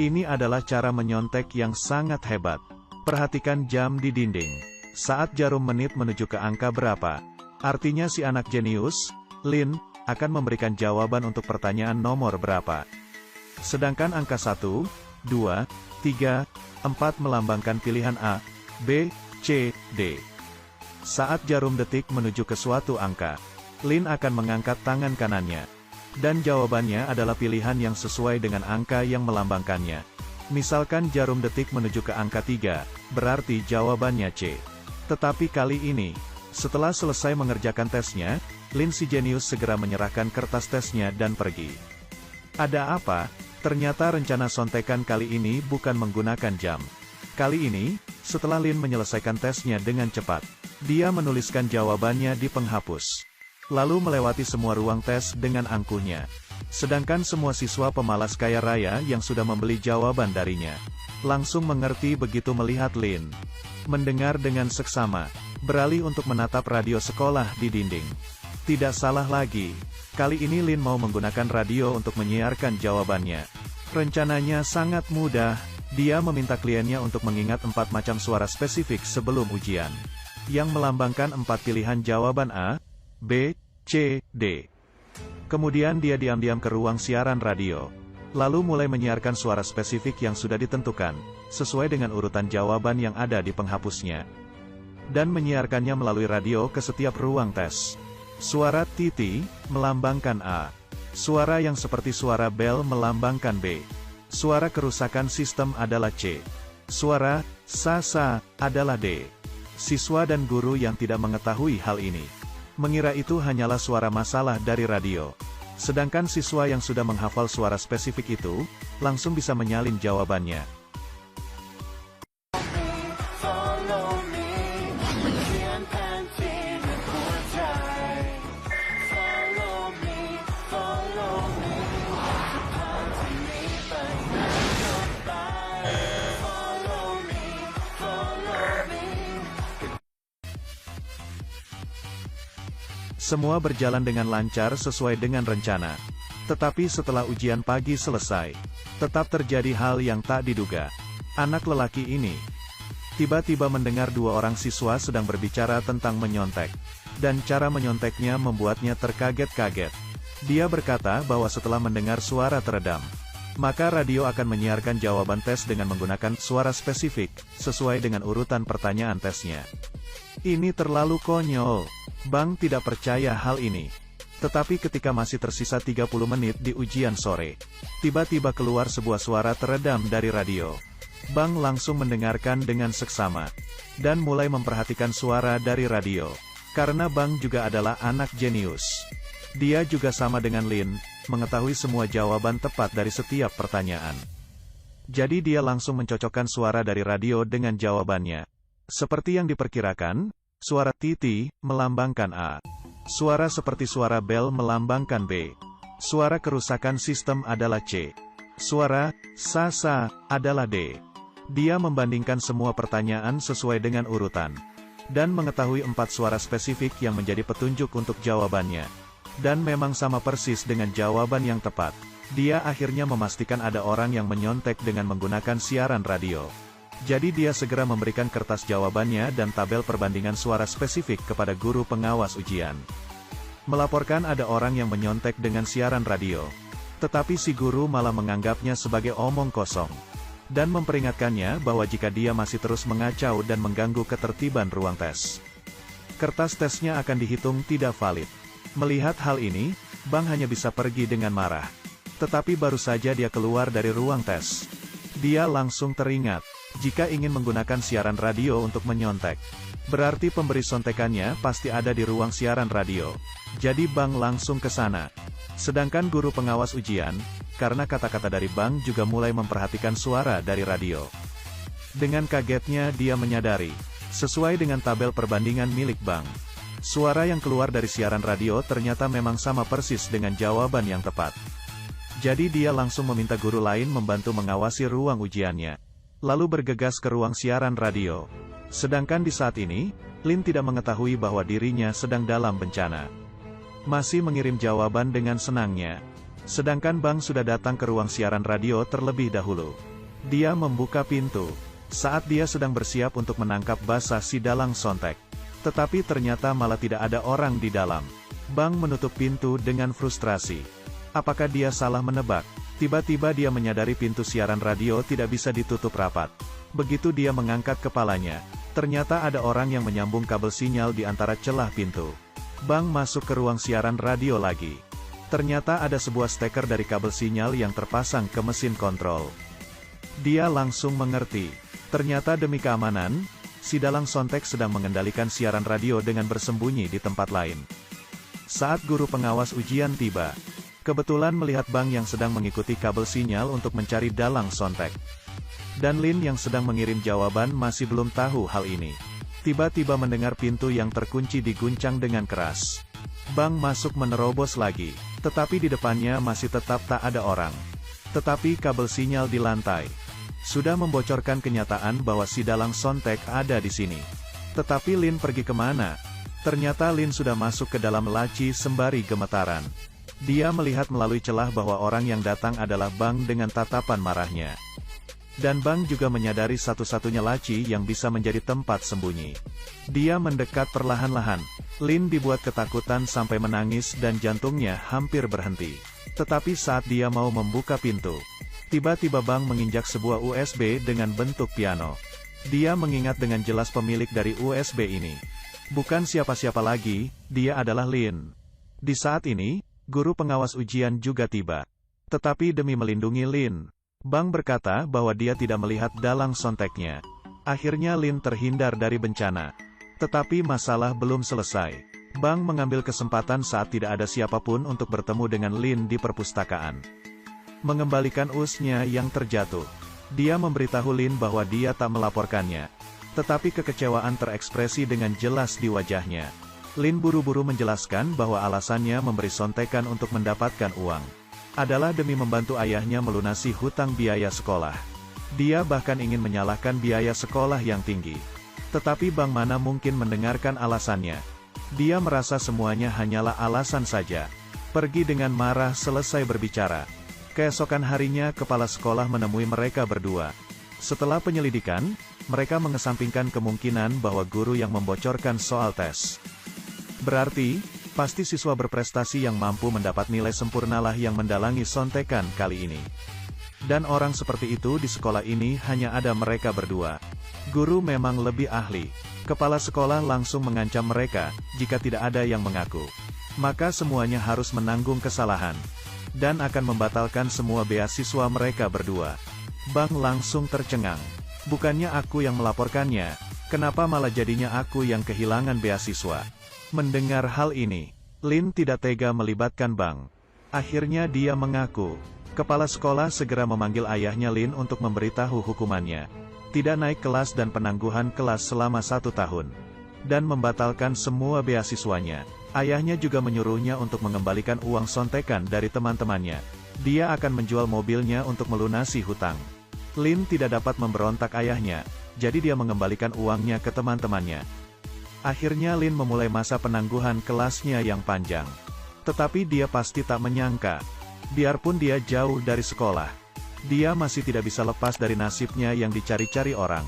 Ini adalah cara menyontek yang sangat hebat. Perhatikan jam di dinding. Saat jarum menit menuju ke angka berapa? Artinya si anak jenius, Lin, akan memberikan jawaban untuk pertanyaan nomor berapa. Sedangkan angka 1, 2, 3, 4 melambangkan pilihan A, B, C, D. Saat jarum detik menuju ke suatu angka, Lin akan mengangkat tangan kanannya. Dan jawabannya adalah pilihan yang sesuai dengan angka yang melambangkannya. Misalkan jarum detik menuju ke angka 3, berarti jawabannya C. Tetapi kali ini, setelah selesai mengerjakan tesnya, Lin si jenius segera menyerahkan kertas tesnya dan pergi. Ada apa? Ternyata rencana sontekan kali ini bukan menggunakan jam. Kali ini, setelah Lin menyelesaikan tesnya dengan cepat, dia menuliskan jawabannya di penghapus. Lalu melewati semua ruang tes dengan angkuhnya. Sedangkan semua siswa pemalas kaya raya yang sudah membeli jawaban darinya, langsung mengerti begitu melihat Lin mendengar dengan seksama, beralih untuk menatap radio sekolah di dinding. Tidak salah lagi, kali ini Lin mau menggunakan radio untuk menyiarkan jawabannya. Rencananya sangat mudah, dia meminta kliennya untuk mengingat 4 macam suara spesifik sebelum ujian, yang melambangkan 4 pilihan jawaban A, B, C, D. Kemudian dia diam-diam ke ruang siaran radio, lalu mulai menyiarkan suara spesifik yang sudah ditentukan, sesuai dengan urutan jawaban yang ada di penghapusnya. Dan menyiarkannya melalui radio ke setiap ruang tes. Suara titi, melambangkan A. Suara yang seperti suara bel melambangkan B. Suara kerusakan sistem adalah C. Suara sa-sa adalah D. Siswa dan guru yang tidak mengetahui hal ini mengira itu hanyalah suara masalah dari radio. Sedangkan siswa yang sudah menghafal suara spesifik itu, langsung bisa menyalin jawabannya. Semua berjalan dengan lancar sesuai dengan rencana. Tetapi setelah ujian pagi selesai, tetap terjadi hal yang tak diduga. Anak lelaki ini tiba-tiba mendengar 2 orang siswa sedang berbicara tentang menyontek. Dan cara menyonteknya membuatnya terkaget-kaget. Dia berkata bahwa setelah mendengar suara teredam, maka radio akan menyiarkan jawaban tes dengan menggunakan suara spesifik, sesuai dengan urutan pertanyaan tesnya. Ini terlalu konyol. Bang tidak percaya hal ini. Tetapi ketika masih tersisa 30 menit di ujian sore, tiba-tiba keluar sebuah suara teredam dari radio. Bang langsung mendengarkan dengan seksama, dan mulai memperhatikan suara dari radio. Karena Bang juga adalah anak jenius. Dia juga sama dengan Lin, mengetahui semua jawaban tepat dari setiap pertanyaan. Jadi dia langsung mencocokkan suara dari radio dengan jawabannya. Seperti yang diperkirakan, suara titi melambangkan A. Suara seperti suara bel melambangkan B. Suara kerusakan sistem adalah C. Suara sa-sa adalah D. Dia membandingkan semua pertanyaan sesuai dengan urutan, dan mengetahui 4 suara spesifik yang menjadi petunjuk untuk jawabannya. Dan memang sama persis dengan jawaban yang tepat. Dia akhirnya memastikan ada orang yang menyontek dengan menggunakan siaran radio. Jadi dia segera memberikan kertas jawabannya dan tabel perbandingan suara spesifik kepada guru pengawas ujian. Melaporkan ada orang yang menyontek dengan siaran radio. Tetapi si guru malah menganggapnya sebagai omong kosong. Dan memperingatkannya bahwa jika dia masih terus mengacau dan mengganggu ketertiban ruang tes, kertas tesnya akan dihitung tidak valid. Melihat hal ini, Bang hanya bisa pergi dengan marah. Tetapi baru saja dia keluar dari ruang tes, dia langsung teringat. Jika ingin menggunakan siaran radio untuk menyontek, berarti pemberi sontekannya pasti ada di ruang siaran radio. Jadi Bang langsung ke sana. Sedangkan guru pengawas ujian, karena kata-kata dari Bang juga mulai memperhatikan suara dari radio. Dengan kagetnya dia menyadari, sesuai dengan tabel perbandingan milik Bang, suara yang keluar dari siaran radio ternyata memang sama persis dengan jawaban yang tepat. Jadi dia langsung meminta guru lain membantu mengawasi ruang ujiannya. Lalu bergegas ke ruang siaran radio. Sedangkan di saat ini, Lin tidak mengetahui bahwa dirinya sedang dalam bencana. Masih mengirim jawaban dengan senangnya. Sedangkan Bang sudah datang ke ruang siaran radio terlebih dahulu. Dia membuka pintu. Saat dia sedang bersiap untuk menangkap basah si dalang sontek. Tetapi ternyata malah tidak ada orang di dalam. Bang menutup pintu dengan frustrasi. Apakah dia salah menebak? Tiba-tiba dia menyadari pintu siaran radio tidak bisa ditutup rapat. Begitu dia mengangkat kepalanya, ternyata ada orang yang menyambung kabel sinyal di antara celah pintu. Bang masuk ke ruang siaran radio lagi. Ternyata ada sebuah steker dari kabel sinyal yang terpasang ke mesin kontrol. Dia langsung mengerti. Ternyata demi keamanan, si dalang sontek sedang mengendalikan siaran radio dengan bersembunyi di tempat lain. Saat guru pengawas ujian tiba, kebetulan melihat Bang yang sedang mengikuti kabel sinyal untuk mencari dalang sontek. Dan Lin yang sedang mengirim jawaban masih belum tahu hal ini. Tiba-tiba mendengar pintu yang terkunci diguncang dengan keras. Bang masuk menerobos lagi, tetapi di depannya masih tetap tak ada orang. Tetapi kabel sinyal di lantai sudah membocorkan kenyataan bahwa si dalang sontek ada di sini. Tetapi Lin pergi kemana? Ternyata Lin sudah masuk ke dalam laci sembari gemetaran. Dia melihat melalui celah bahwa orang yang datang adalah Bang dengan tatapan marahnya. Dan Bang juga menyadari satu-satunya laci yang bisa menjadi tempat sembunyi. Dia mendekat perlahan-lahan. Lin dibuat ketakutan sampai menangis dan jantungnya hampir berhenti. Tetapi saat dia mau membuka pintu, tiba-tiba Bang menginjak sebuah USB dengan bentuk piano. Dia mengingat dengan jelas pemilik dari USB ini. Bukan siapa-siapa lagi, dia adalah Lin. Di saat ini, guru pengawas ujian juga tiba. Tetapi demi melindungi Lin, Bang berkata bahwa dia tidak melihat dalang sonteknya. Akhirnya Lin terhindar dari bencana. Tetapi masalah belum selesai. Bang mengambil kesempatan saat tidak ada siapapun untuk bertemu dengan Lin di perpustakaan. Mengembalikan USB-nya yang terjatuh. Dia memberitahu Lin bahwa dia tak melaporkannya. Tetapi kekecewaan terekspresi dengan jelas di wajahnya. Lin buru-buru menjelaskan bahwa alasannya memberi sontekan untuk mendapatkan uang adalah demi membantu ayahnya melunasi hutang biaya sekolah. Dia bahkan ingin menyalahkan biaya sekolah yang tinggi. Tetapi Bang mana mungkin mendengarkan alasannya. Dia merasa semuanya hanyalah alasan saja. Pergi dengan marah selesai berbicara. Keesokan harinya kepala sekolah menemui mereka berdua. Setelah penyelidikan, mereka mengesampingkan kemungkinan bahwa guru yang membocorkan soal tes. Berarti, pasti siswa berprestasi yang mampu mendapat nilai sempurnalah yang mendalangi sontekan kali ini. Dan orang seperti itu di sekolah ini hanya ada mereka berdua. Guru memang lebih ahli. Kepala sekolah langsung mengancam mereka, jika tidak ada yang mengaku, maka semuanya harus menanggung kesalahan. Dan akan membatalkan semua beasiswa mereka berdua. Bang langsung tercengang. Bukannya aku yang melaporkannya, kenapa malah jadinya aku yang kehilangan beasiswa? Mendengar hal ini, Lin tidak tega melibatkan Bang. Akhirnya dia mengaku. Kepala sekolah segera memanggil ayahnya Lin untuk memberitahu hukumannya. Tidak naik kelas dan penangguhan kelas selama 1 tahun. Dan membatalkan semua beasiswanya. Ayahnya juga menyuruhnya untuk mengembalikan uang sontekan dari teman-temannya. Dia akan menjual mobilnya untuk melunasi hutang. Lin tidak dapat memberontak ayahnya, jadi dia mengembalikan uangnya ke teman-temannya. Akhirnya Lin memulai masa penangguhan kelasnya yang panjang. Tetapi dia pasti tak menyangka, biarpun dia jauh dari sekolah, dia masih tidak bisa lepas dari nasibnya yang dicari-cari orang.